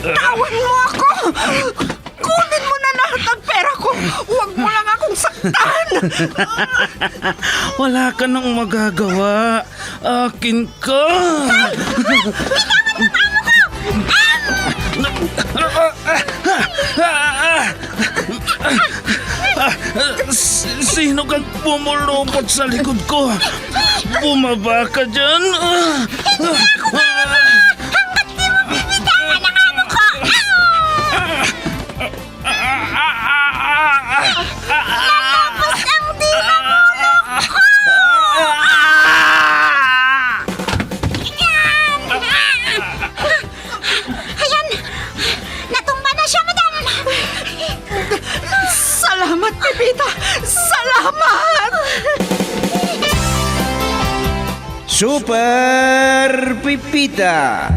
Bitawan mo ako! Kunin mo na lahat ng pera ko! Huwag mo lang akong saktan! Wala ka nang magagawa. Akin ka. Sino kang pumulupot sa likod ko? Bumaba ka dyan. Ayan! Natumba na siya, madam! Salamat, Pepita! Salamat! Super Pipita,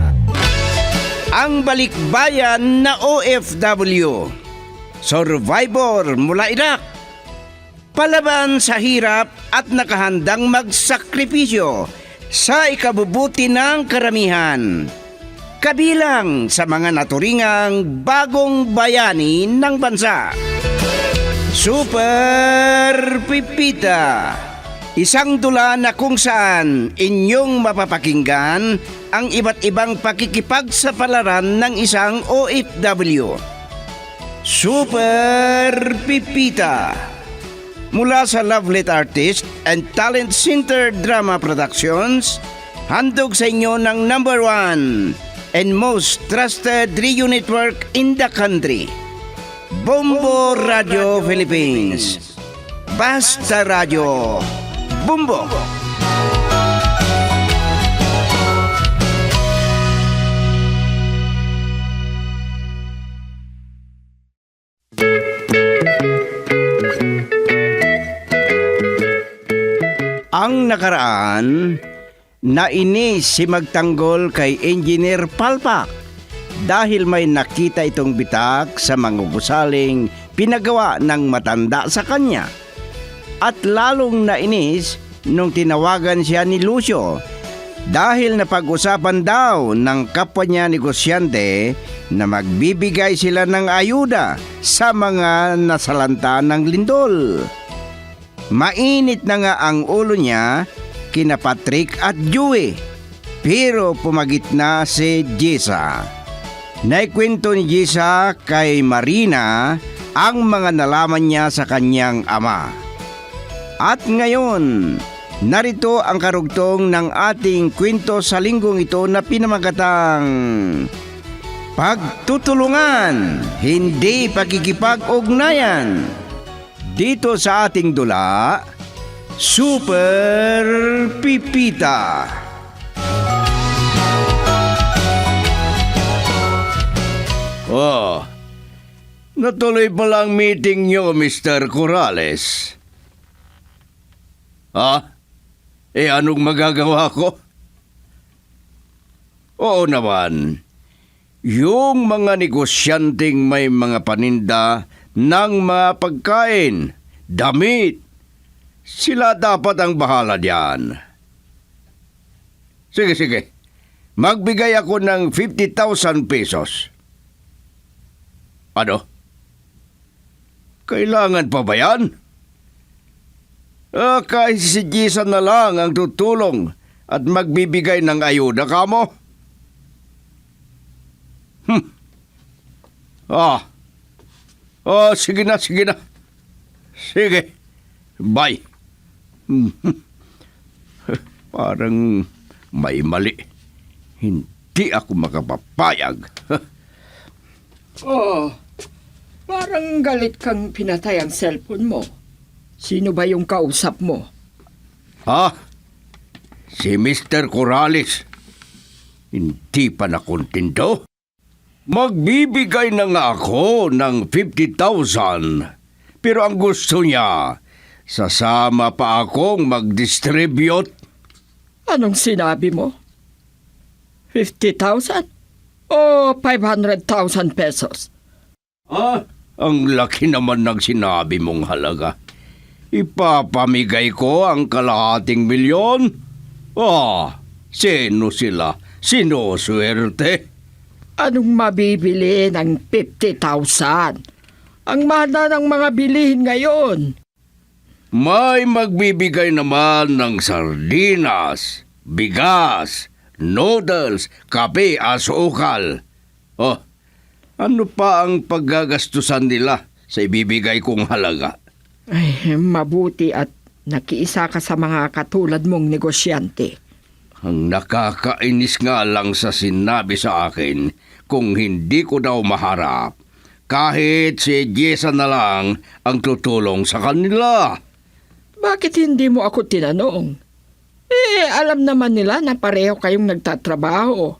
ang balikbayan na OFW, survivor mula Iraq, palaban sa hirap at nakahandang magsakripisyo sa ikabubuti ng karamihan, kabilang sa mga naturingang bagong bayani ng bansa. Super Pipita, isang dula na kung saan inyong mapapakinggan ang iba't ibang pakikipagsapalaran ng isang OFW. Super Pipita, mula sa Lovelet Artist and Talent Center Drama Productions, handog sa inyo ng #1 and most trusted radio network in the country, Bombo Radio Philippines. Basta Radio Bombo. Ang nakaraan, nainis si Magtanggol kay Engineer Palpak dahil may nakita itong bitak sa mga gusaling pinagawa ng matanda sa kanya. At lalong nainis nung tinawagan siya ni Lucio dahil napag-usapan daw ng kapwa niya negosyante na magbibigay sila ng ayuda sa mga nasalanta ng lindol. Mainit na nga ang ulo niya kina Patrick at Joey, pero pumagit na si Jessa. Naikwento ni Jessa kay Marina ang mga nalaman niya sa kanyang ama. At ngayon, narito ang karugtong ng ating kwento sa linggong ito na pinamagatang Pagtutulungan, Hindi Pagkikipag-ugnayan. Dito sa ating dula, Super Pipita. Oh, natuloy pala ang meeting nyo, Mr. Corrales. Anong magagawa ko? Oo naman, yung mga negosyanteng may mga paninda ng mga pagkain, damit, sila dapat ang bahala diyan. Sige. Magbigay ako ng 50,000 pesos. Ano? Kailangan pa ba yan? Kahit si Jisa na lang ang tutulong at magbibigay ng ayuda kamo. Sige na. Sige. Bye. Parang may mali. Hindi ako makapapayag. Parang galit kang pinatay ang cellphone mo. Sino ba yung kausap mo? Si Mr. Corrales. Hindi pa nakontento. Magbibigay na nga ako ng 50,000. Pero ang gusto niya, sasama pa akong mag-distribute. Anong sinabi mo? 50,000? O 500,000 pesos? Ang laki naman ng sinabi mong halaga. Ipapamigay ko ang kalahating milyon. Sino sila? Sinuswerte? Anong mabibili ng 50,000? Ang mahal na ng mga bilihin ngayon. May magbibigay naman ng sardinas, bigas, noodles, kape, asukal. Oh, ano pa ang paggagastusan nila sa ibibigay kong halaga? Ay, mabuti at nakiisa ka sa mga katulad mong negosyante. Ang nakakainis nga lang sa sinabi sa akin kung hindi ko daw maharap. Kahit si Jessa na lang ang tutulong sa kanila. Bakit hindi mo ako tinanong? Alam naman nila na pareho kayong nagtatrabaho.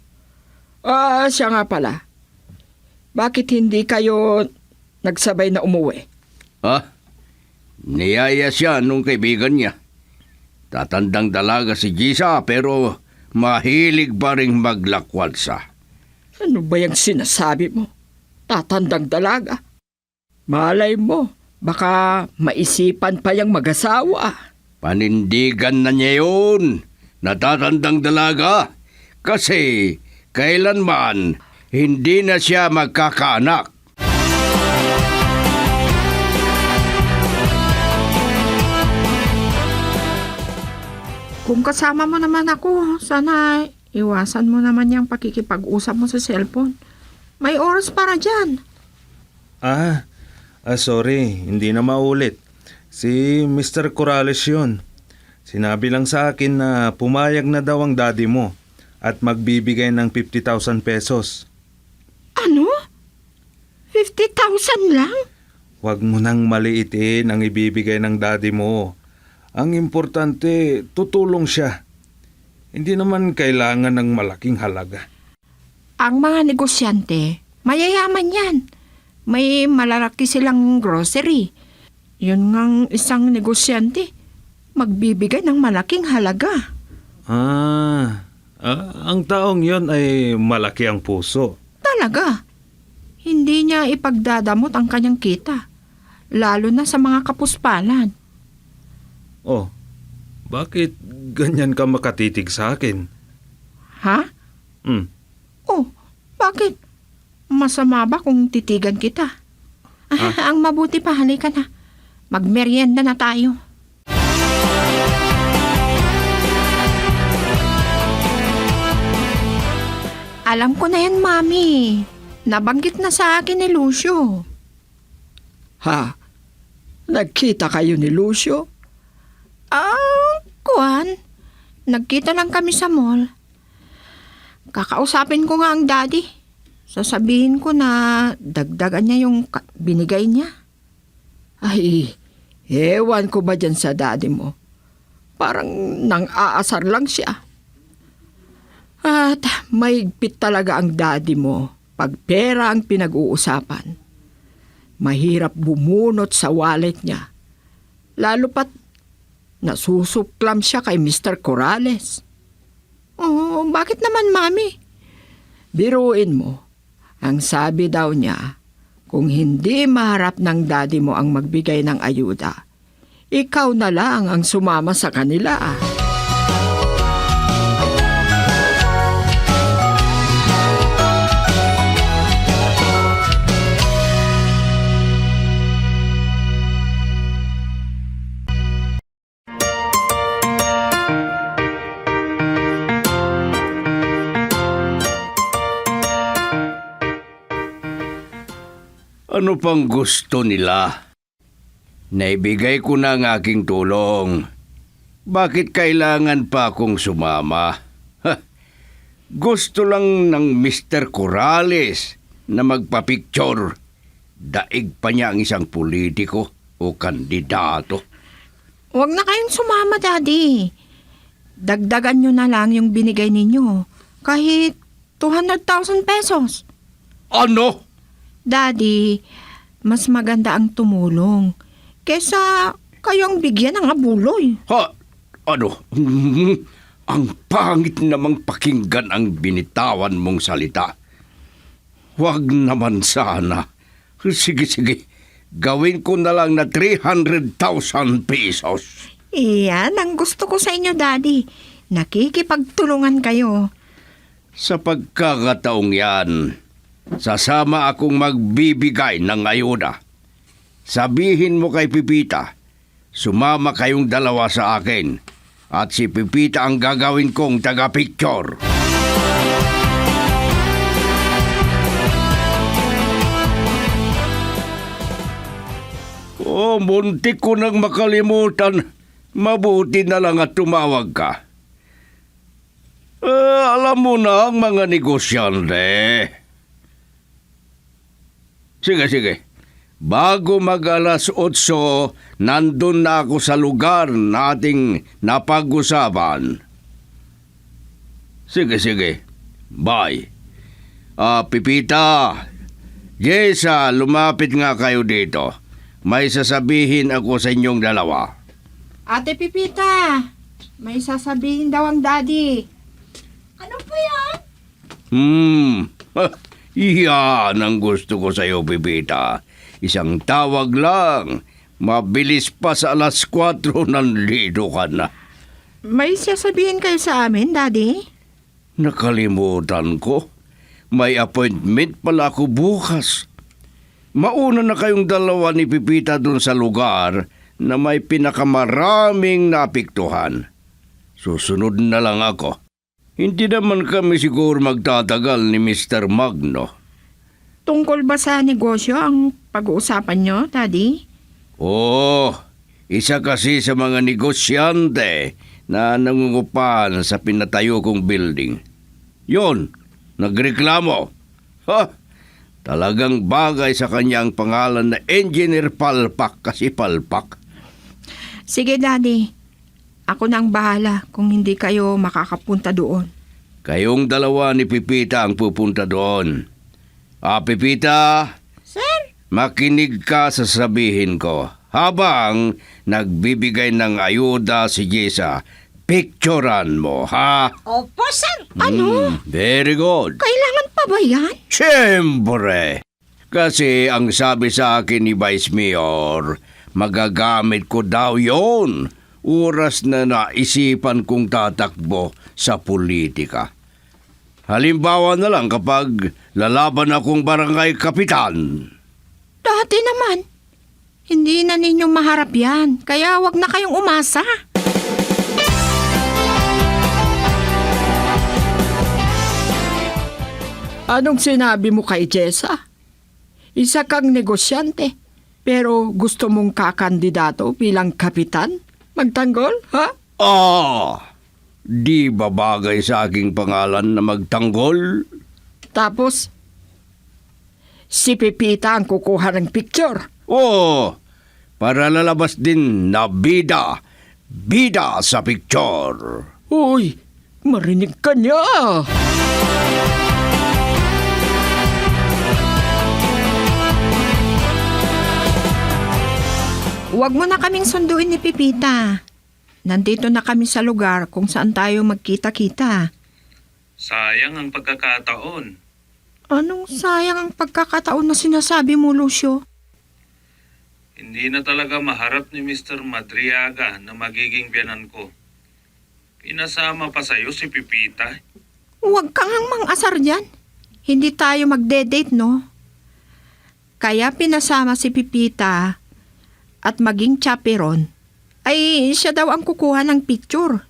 Siya nga pala. Bakit hindi kayo nagsabay na umuwi? Niyaya siya nung kaibigan niya. Tatandang dalaga si Jessa pero mahilig pa rin maglakwat sa. Ano ba yung sinasabi mo? Tatandang dalaga. Malay mo, baka maisipan pa yung mag-asawa. Panindigan na niya yun. Natatandang dalaga. Kasi kailanman hindi na siya magkakaanak. Kung kasama mo naman ako, sana iwasan mo naman yung pakikipag-usap mo sa cellphone. May oras para dyan. Sorry, hindi na maulit. Si Mr. Corrales yun. Sinabi lang sa akin na pumayag na daw ang daddy mo at magbibigay ng 50,000 pesos. Ano? 50,000 lang? Huwag mo nang maliitin ang ibibigay ng daddy mo. Ang importante, tutulong siya. Hindi naman kailangan ng malaking halaga. Ang mga negosyante, mayayaman yan. May malalaki silang grocery. Yun ngang isang negosyante, magbibigay ng malaking halaga. Ang taong yon ay malaki ang puso. Talaga? Hindi niya ipagdadamot ang kanyang kita. Lalo na sa mga kapuspalan. Oh, bakit ganyan ka makatitig sa akin? Ha? Oh, bakit? Masama ba kung titigan kita? Ang mabuti pa, halika na. Magmerienda na tayo. Alam ko na yan, Mami. Nabanggit na sa akin ni Lucio. Ha? Nagkita kayo ni Lucio? Kuwan. Nagkita lang kami sa mall. Kakausapin ko nga ang daddy. Sasabihin ko na dagdagan niya yung binigay niya. Ay, ewan ko ba dyan sa daddy mo? Parang nang-aasar lang siya. At mahigpit talaga ang daddy mo pag pera ang pinag-uusapan. Mahirap bumunot sa wallet niya. Lalo pat nasusuklam siya kay Mr. Corrales. Oh, bakit naman, Mami? Biruin mo, ang sabi daw niya, kung hindi maharap ng daddy mo ang magbigay ng ayuda, ikaw na lang ang sumama sa kanila. Ano pang gusto nila? Naibigay ko na ang aking tulong. Bakit kailangan pa akong sumama? Gusto lang ng Mr. Corrales na magpa-picture. Daig pa niya ang isang politiko o kandidato. Huwag na kayong sumama, Daddy. Dagdagan nyo na lang yung binigay ninyo. Kahit 200,000 pesos. Ano? Daddy, mas maganda ang tumulong kesa kayong bigyan ng abuloy. Ano? Ang pangit namang pakinggan ang binitawan mong salita. Huwag naman sana. Sige. Gawin ko na lang na 300,000 pesos. Iyan ang gusto ko sa inyo, Daddy. Nakikipagtulungan kayo. Sa pagkakataong yan, sasama akong magbibigay ng ayuda. Sabihin mo kay Pipita, sumama kayong dalawa sa akin at si Pipita ang gagawin kong taga-picture. Oh, muntik ko nang makalimutan. Mabuti na lang at tumawag ka. Alam mo na ang mga negosyante. Sige. Bago mag-alas 8, nandun na ako sa lugar nating napag-usapan. Sige. Bye. Pipita, Jessa, lumapit nga kayo dito. May sasabihin ako sa inyong dalawa. Ate Pipita, may sasabihin daw ang daddy. Ano po yan? Iyan ang gusto ko sa iyo, Pipita. Isang tawag lang. Mabilis pa sa alas 4 nandito ka na. May sasabihin kayo sa amin, daddy? Nakalimutan ko. May appointment pala ako bukas. Mauna na kayong dalawa ni Pipita dun sa lugar na may pinakamaraming napiktuhan. Susunod na lang ako. Hindi naman kami siguro magtatagal ni Mr. Magno. Tungkol ba sa negosyo ang pag-uusapan nyo, daddy? Oo, isa kasi sa mga negosyante na nangungupahan sa pinatayo kong building. Yon, nagreklamo. Talagang bagay sa kanya ang pangalan na Engineer Palpak kasi Palpak. Sige, daddy. Ako na ang bahala kung hindi kayo makakapunta doon. Kayong dalawa ni Pipita ang pupunta doon. Pipita, Sir? makinig ka sa sabihin ko. Habang nagbibigay ng ayuda si Jessa, picturean mo, ha? Opo, sir. Very good. Kailangan pa ba yan? Siyempre! Kasi ang sabi sa akin ni Vice Mayor, magagamit ko daw yon. Oras na naisipan kong tatakbo sa politika. Halimbawa na lang kapag lalaban akong barangay kapitan. Dati naman. Hindi na ninyo maharap yan. Kaya wag na kayong umasa. Anong sinabi mo kay Jessa? Isa kang negosyante, pero gusto mong kakandidato bilang kapitan? Magtanggol, ha? Di ba bagay sa aking pangalan na magtanggol? Tapos, si Pipita ang kukuha ng picture. Para lalabas din na bida sa picture. Uy, marinig ka niya. Huwag mo na kaming sunduin ni Pipita. Nandito na kami sa lugar kung saan tayo magkita-kita. Sayang ang pagkakataon. Anong sayang ang pagkakataon na sinasabi mo, Lucio? Hindi na talaga maharap ni Mr. Madriaga na magiging biyanan ko. Pinasama pa sa'yo si Pipita. Huwag kang mang-asar dyan. Hindi tayo magde-date, no? Kaya pinasama si Pipita at maging chaperon, ay siya daw ang kukuha ng picture.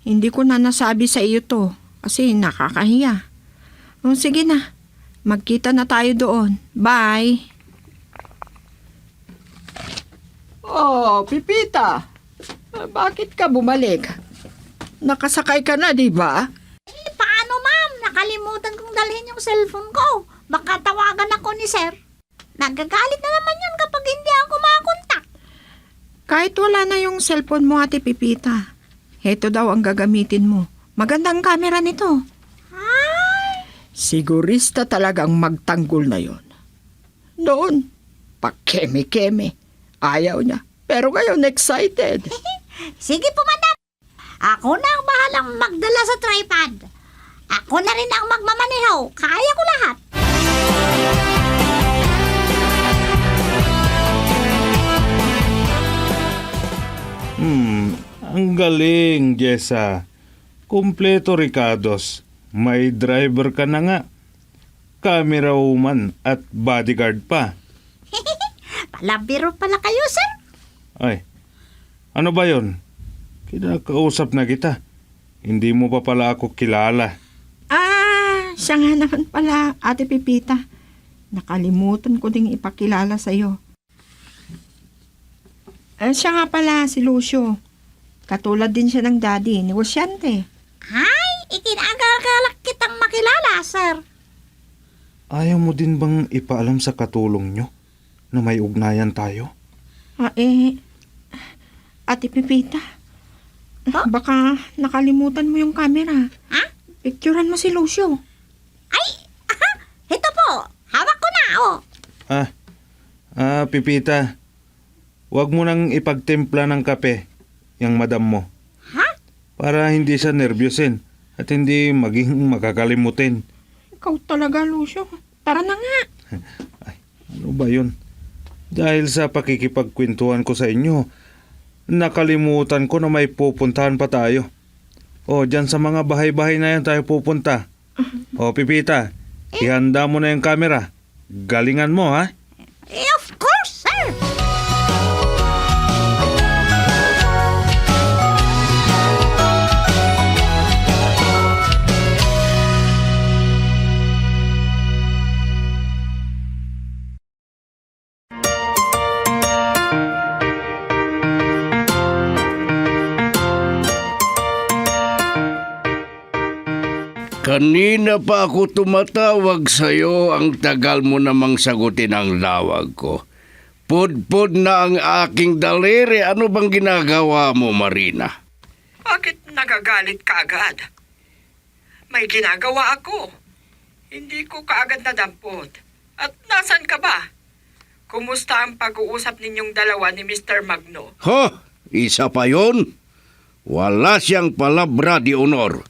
Hindi ko na nasabi sa iyo to kasi nakakahiya. Sige na, magkita na tayo doon. Bye! Pipita, bakit ka bumalik? Nakasakay ka na, di ba? Paano, ma'am? Nakalimutan kong dalhin yung cellphone ko. Baka tawagan ako ni sir. Nagagalit na naman yun kapag hindi ako makakontak. Kahit wala na yung cellphone mo, Ate Pipita, heto daw ang gagamitin mo. Magandang camera nito. Sigurista talagang magtanggol na yon. Noon, pakeme-keme. Ayaw niya. Pero ngayon, excited. Sige po, madam. Ako na ang bahalang magdala sa tripod. Ako na rin ang magmamaneho. Kaya ko lahat. Ang galing, Jessa. Kumpleto, Ricardos. May driver ka na nga. camera woman at bodyguard pa. Palabiro pala kayo, sir. Ay, ano ba yon? Kinakausap na kita. Hindi mo pa pala ako kilala. Siya nga naman pala, Ate Pipita. Nakalimutan ko ding ipakilala sa'yo. Siya nga pala, si Lucio. Katulad din siya ng daddy, negosyante. Ay, ikinagalak kitang makilala, sir. Ayaw mo din bang ipaalam sa katulong nyo na may ugnayan tayo? Ate Pipita. Baka nakalimutan mo yung camera. Ha? Picturean mo si Lucio. Ito po, hawak ko na, oh. Pipita, wag mo nang ipagtimpla ng kape yung madam mo. Ha? Para hindi siya nervyosin at hindi maging makakalimutin. Ikaw talaga, Lucio. Tara na nga. Ano ba yun? Dahil sa pakikipagkwentuhan ko sa inyo, nakalimutan ko na may pupuntahan pa tayo. O, dyan sa mga bahay-bahay na yan tayo pupunta. O, Pipita, ihanda mo na yung camera. Galingan mo, ha? Of course, sir. Kanina pa ako tumatawag sa'yo, ang tagal mo namang sagutin ang tawag ko. Pudpud na ang aking daliri. Ano bang ginagawa mo, Marina? Bakit nagagalit ka agad? May ginagawa ako. Hindi ko kaagad nadampot. At nasan ka ba? Kumusta ang pag-uusap ninyong dalawa ni Mr. Magno? Isa pa yon. Wala siyang palabra di honor.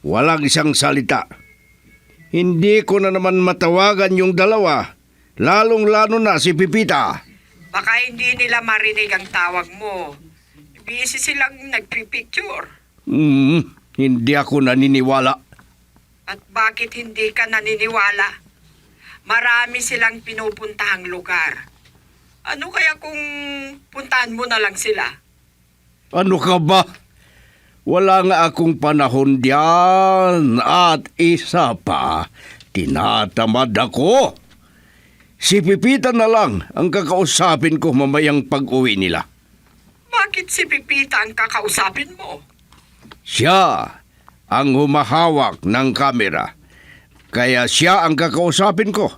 Walang isang salita. Hindi ko na naman matawagan yung dalawa. Lalong-lalo na si Pipita. Baka hindi nila marinig ang tawag mo. Busy silang nagpipicture. Hindi ako naniniwala. At bakit hindi ka naniniwala? Marami silang pinupuntahang lugar. Ano kaya kung puntahan mo na lang sila? Ano ka ba? Wala nga akong panahon diyan. At isa pa, tinatamad ako. Si Pipita na lang ang kakausapin ko mamayang pag-uwi nila. Bakit si Pipita ang kakausapin mo? Siya ang humahawak ng kamera. Kaya siya ang kakausapin ko.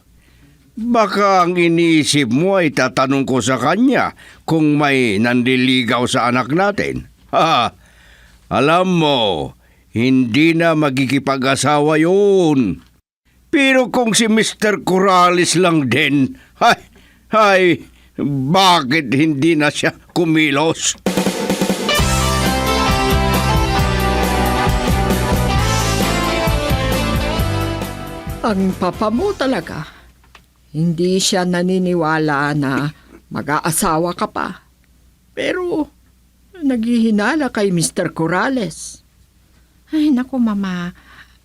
Baka ang iniisip mo ay tatanong ko sa kanya kung may nandiligaw sa anak natin. Alam mo, hindi na magkikipag-asawa yun. Pero kung si Mr. Corrales lang din, bakit hindi na siya kumilos? Ang papa mo talaga. Hindi siya naniniwala na mag-aasawa ka pa. Pero naghihinala kay Mr. Corrales. Ay, naku, Mama.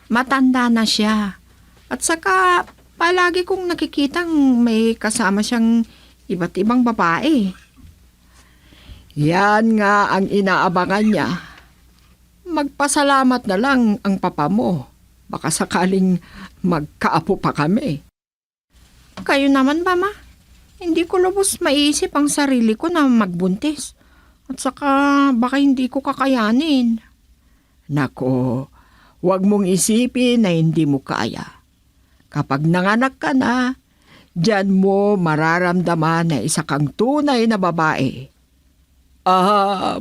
Matanda na siya. At saka, palagi kong nakikitang may kasama siyang iba't ibang babae. Yan nga ang inaabangan niya. Magpasalamat na lang ang papa mo. Baka sakaling magkaapo pa kami. Kayo naman ba, Ma? Hindi ko lubos maiisip ang sarili ko na magbuntis. At saka, baka hindi ko kakayanin. Nako, huwag mong isipin na hindi mo kaya. Kapag nanganak ka na, diyan mo mararamdaman na isa kang tunay na babae.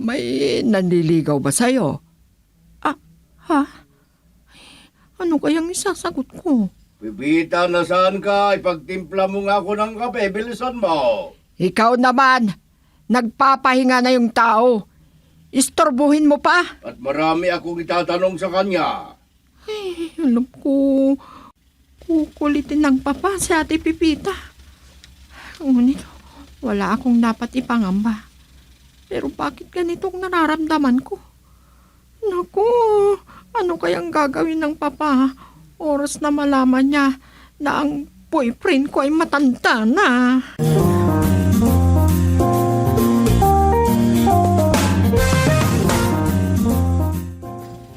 May nanliligaw ba sa'yo? Ha? Ano kayang isasagot ko? Pipita, nasaan ka? Ipagtimpla mo nga ako ng kape. Bilisan mo. Ikaw naman, nagpapahinga na yung tao. Istorbuhin mo pa. At marami akong itatanong sa kanya. Alam ko, kukulitin ng papa si Ate Pipita. Ngunit, wala akong dapat ipangamba. Pero bakit ganitong nararamdaman ko? Naku, ano kayang gagawin ng papa? Oras na malaman niya na ang boyfriend ko ay matanda na.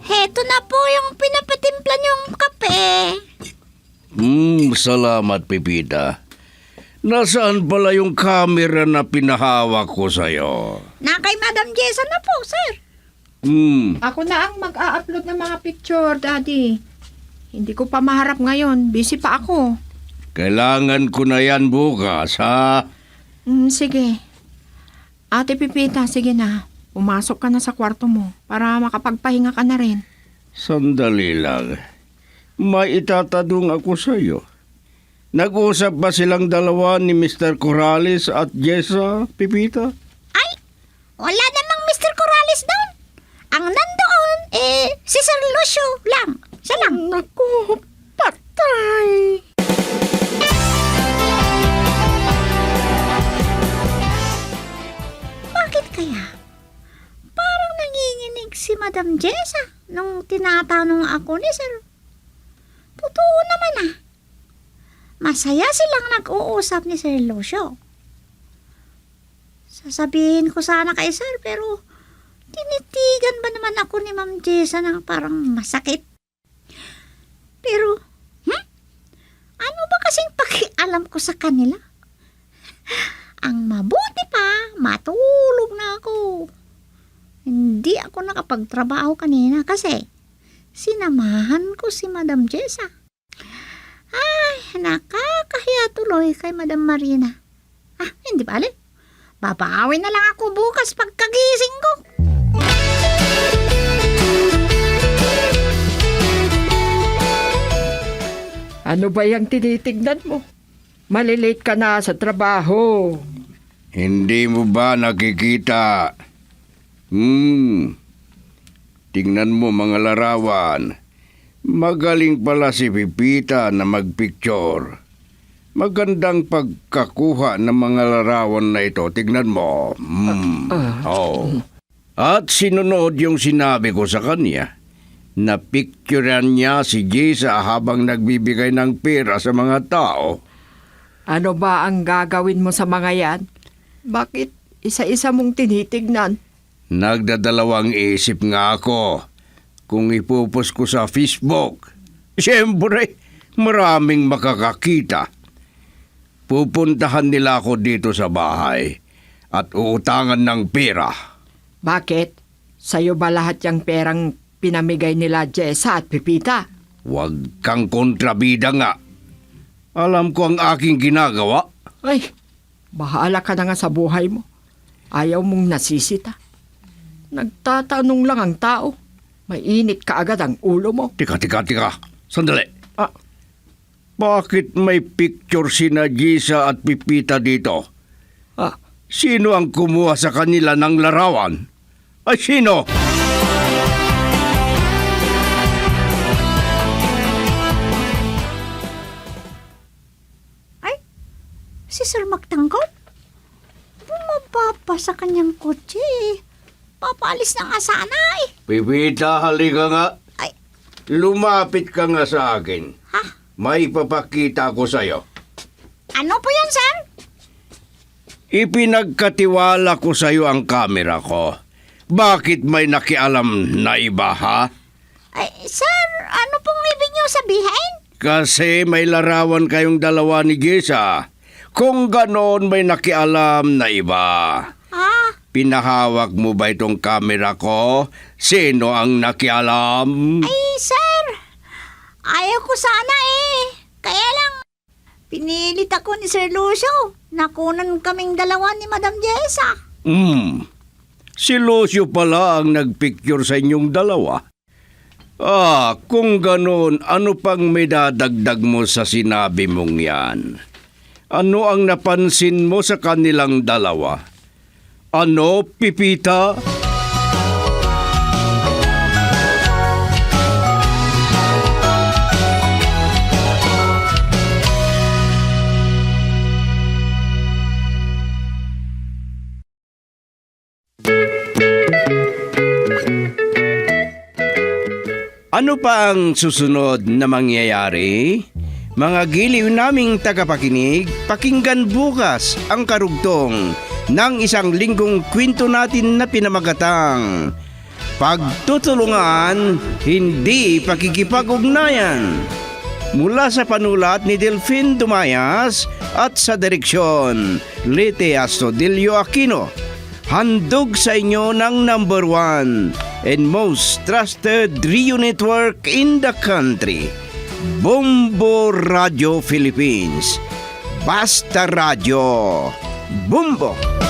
Heto na po yung pinapatimpla niyong kape. Salamat, Pipita. Nasaan pala yung camera na pinahawak ko sa'yo? Na kay Madam Jessa na po, sir. Ako na ang mag-a-upload ng mga picture, Daddy. Hindi ko pa maharap ngayon. Busy pa ako. Kailangan ko na yan bukas, ha? Sige. Ate Pipita, sige na. Pumasok ka na sa kwarto mo para makapagpahinga ka na rin. Sandali lang. May itatanong ako sa'yo. Nag-usap ba silang dalawa ni Mr. Corrales at Jessa, Pipita? Ay, wala namang Mr. Corrales doon. Ang nandoon, si Sir Lucio lang. Siya lang. Naku, patay. Bakit kaya? Parang nanginginig si Madam Jessa nung tinatanong ako ni Sir. Totoo naman ah. Masaya silang nag-uusap ni Sir Lucio. Sasabihin ko sana kay Sir pero tinitigan ba naman ako ni Ma'am Jessa ng parang masakit? Pero, ano ba kasing pakialam ko sa kanila? Ang mabuti pa, matulog na ako. Hindi ako nakapagtrabaho kanina kasi sinamahan ko si Madam Jessa. Ay, nakakahiya tuloy kay Madam Marina. Hindi bale. Babawi na lang ako bukas pagkagising ko. Ano ba yung tinitignan mo? Malilate ka na sa trabaho. Hindi mo ba nakikita? Tingnan mo mga larawan. Magaling pala si Pipita na magpicture. Magandang pagkakuha ng mga larawan na ito. Tignan mo. At sinunod yung sinabi ko sa kanya. Napicturean niya si Jessa habang nagbibigay ng pera sa mga tao. Ano ba ang gagawin mo sa mga yan? Bakit isa-isa mong tinitignan? Nagdadalawang isip nga ako kung ipupos ko sa Facebook. Siyempre, maraming makakakita. Pupuntahan nila ako dito sa bahay at uutangan ng pera. Bakit? Sa'yo ba lahat yung perang pinamigay nila Jessa at Pipita? Huwag kang kontrabida nga. Alam ko ang aking ginagawa. Ay, bahala ka na nga sa buhay mo. Ayaw mong nasisita. Nagtatanong lang ang tao. Mainit ka agad ang ulo mo. Tika. Sandali. Bakit may picture sina Jessa at Pipita dito? Ah, Sino ang kumuha sa kanila ng larawan? Ay, sino? Si Sir Magtanggol? Bumaba pa sa kanyang kotse. Papaalis na nga sana eh. Pipita, halika nga. Ay. Lumapit ka nga sa akin. Ha? May papakita ko sa'yo. Ano po yun, sir? Ipinagkatiwala ko sa'yo ang kamera ko. Bakit may nakialam na iba, ha? Ay, sir, ano pong ibig niyo sabihin? Kasi may larawan kayong dalawa ni Jessa. Kung ganon may nakialam na iba. Pinahawak mo ba itong kamera ko? Sino ang nakialam? Ay, sir, ayaw ko sana eh. Kaya lang, pinilit ako ni Sir Lucio. Nakunan kaming dalawa ni Madam Jessa. Si Lucio pala ang nagpicture sa inyong dalawa. Kung ganon, ano pang may dadagdag mo sa sinabi mong yan? Ano ang napansin mo sa kanilang dalawa? Ano, Pipita? Ano pa ang susunod na mangyayari? Mga giliw naming tagapakinig, pakinggan bukas ang karugtong ng isang linggong kwento natin na pinamagatang Pagtutulungan, Hindi Pakikipag-ugnayan. Mula sa panulat ni Delfin Dumayas at sa direksyon Lite Astudillo Aquino. Handog sa inyo ng number 1 and most trusted radio network in the country, Bumbo Radio Philippines. Basta Radio. Bumbo!